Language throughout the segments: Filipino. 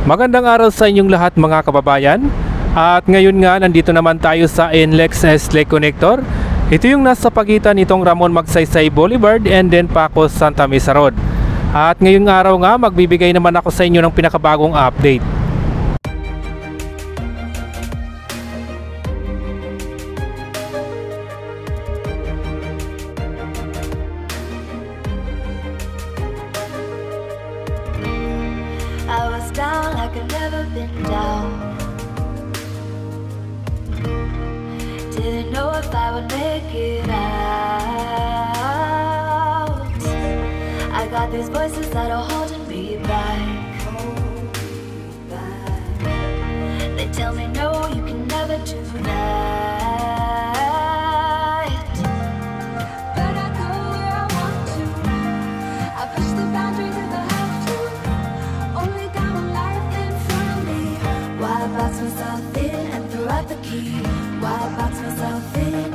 Magandang araw sa inyong lahat mga kababayan. At ngayon nga nandito naman tayo sa NLEX Lake Connector. Ito yung nasa pagitan nitong Ramon Magsaysay Boulevard and then Pacos Santa Mesa Road. At ngayong araw nga magbibigay naman ako sa inyo ng pinakabagong update. I was down like I've never been down. Didn't know if I would make it out. I got these voices that are holding me back. They tell me no, you can never do that. But I go where I want to. I push the boundaries if I have to. Only got one life in front of me. Why box myself in and throw out the key? Why box myself in?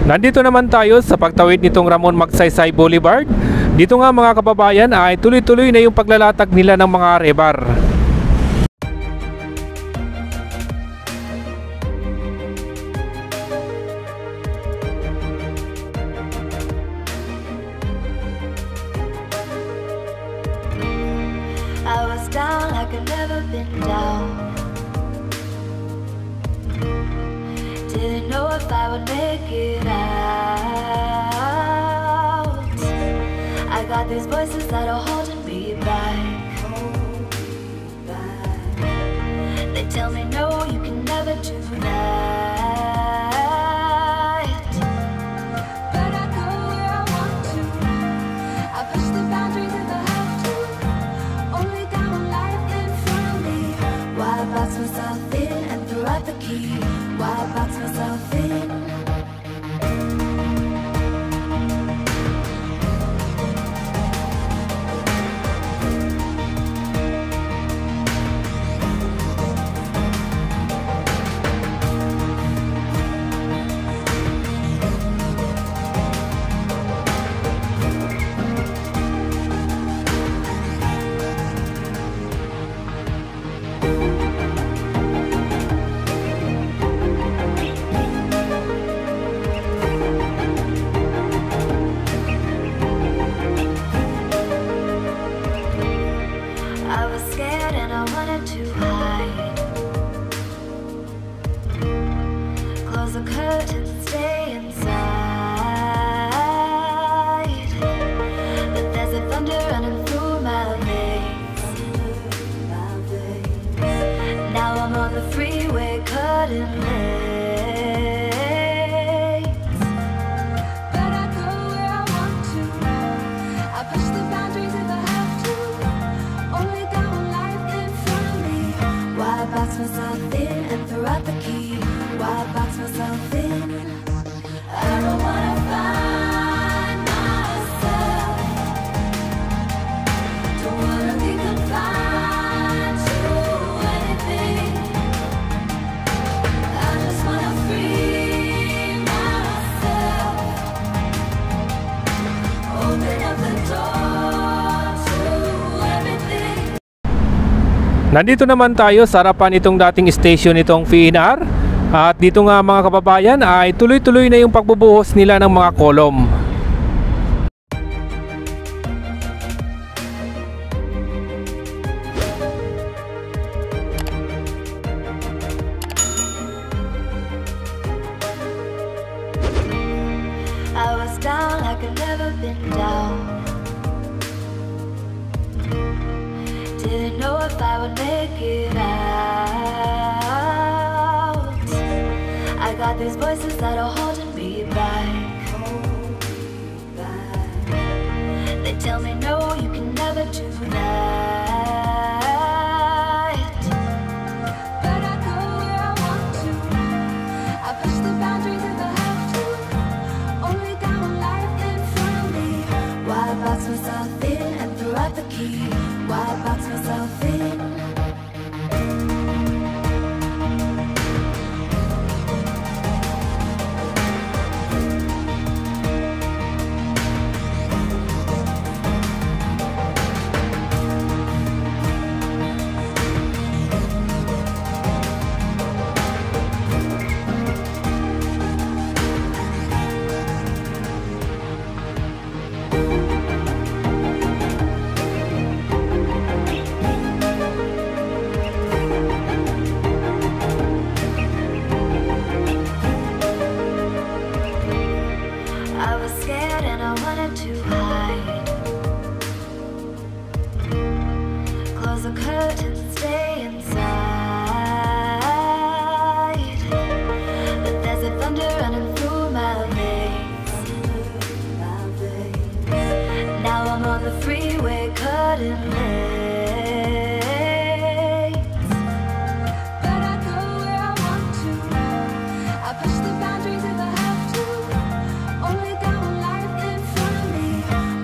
Nandito naman tayo sa pagtawid nitong Ramon Magsaysay Boulevard. Dito nga mga kababayan ay tuloy-tuloy na yung paglalatag nila ng mga rebar. I was down like I've never been down. Didn't know if I would make it out. I got these voices that are holding me back. They tell me no, you can never do that. But I go where I want to. I push the boundaries if I have to. Only got one life in front of me. Why box myself in and throw out the key? Why box myself in? I was scared and I wanted to hide. Close the curtains, stay inside. But there's a thunder running through my veins. Now I'm on the freeway cutting lanes. But I go where I want to. I push the boundaries if I have to. Only got one life in front of me. Why box myself in and throw out the key? Why box myself in? I don't wanna find myself. Don't wanna be confined to anything. I just wanna free myself. Open up the door to everything. Nandito naman tayo sa harapan itong dating station nitong PNR. At dito nga mga kababayan ay tuloy-tuloy na yung pagbubuhos nila ng mga kolom. I was down like I've never been down. Didn't know if I would make it out. I got these voices that are holding me back. They tell me no, you can never do that. But I go where I want to. I push the boundaries if I have to. Only got one life in front of me. Why box myself in and throw out the key? Why box myself in? I was scared and I wanted to hide. Close the curtains, stay inside. But there's a thunder running through my veins. Now I'm on the freeway cutting lanes. But I go where I want to. I push the boundaries if I have to. Only got one life in front of me.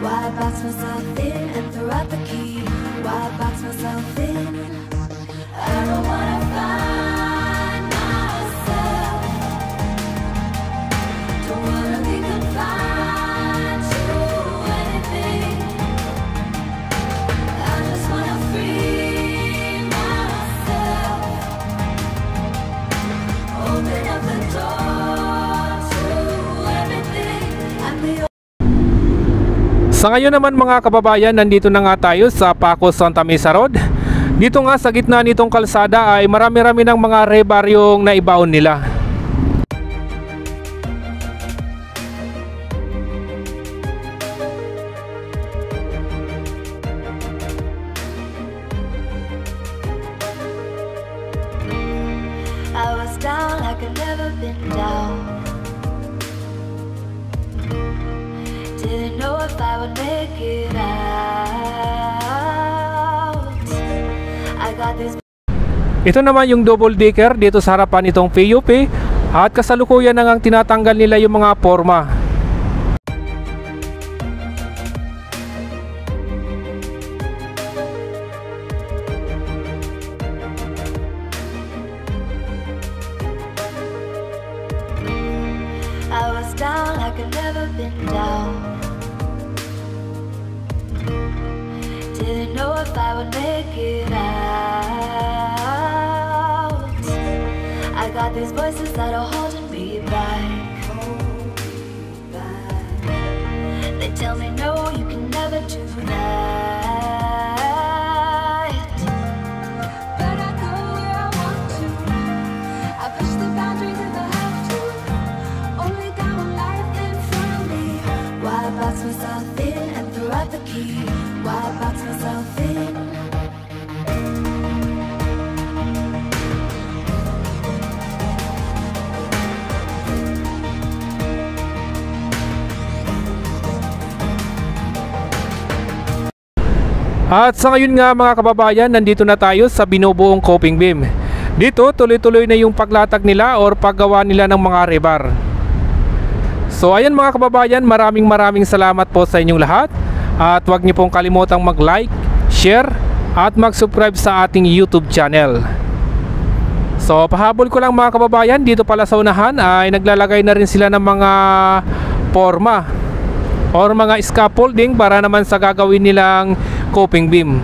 Why box myself in and throw out the key? Why box myself in? I don't wanna find myself. Don't wanna be confined to anything. I just wanna free myself. Open up the door to everything. I'm the Sa ngayon naman mga kababayan, nandito na nga tayo sa Pacos Santa Mesa Road. Dito nga sa gitna nitong kalsada ay marami-rami ng mga rebar yung naibaon nila. I was down like I've never been down. Didn't know if I would make it out. I got this. Ito naman yung double decker dito sa harapan itong PUP at kasalukuyan na ngang tinatanggal nila yung mga forma. I was down like I've never been down. Didn't know if I would make it out. I got these voices that are holding me back. They tell me no, you can never do that. But I go where I want to. I push the boundaries if I have to. Only got one life in front of me. Why box myself in and throw out the key? Why box myself in? At sa ngayon nga mga kababayan, nandito na tayo sa binubuong coping beam. Dito tuloy-tuloy na yung paglatag nila or paggawa nila ng mga rebar. So ayan mga kababayan, maraming salamat po sa inyong lahat. At huwag niyo pong kalimutang mag-like, share at mag-subscribe sa ating YouTube channel. So pahabol ko lang mga kababayan, dito pala sa unahan ay naglalagay na rin sila ng mga forma or mga scaffolding para naman sa gagawin nilang coping beam.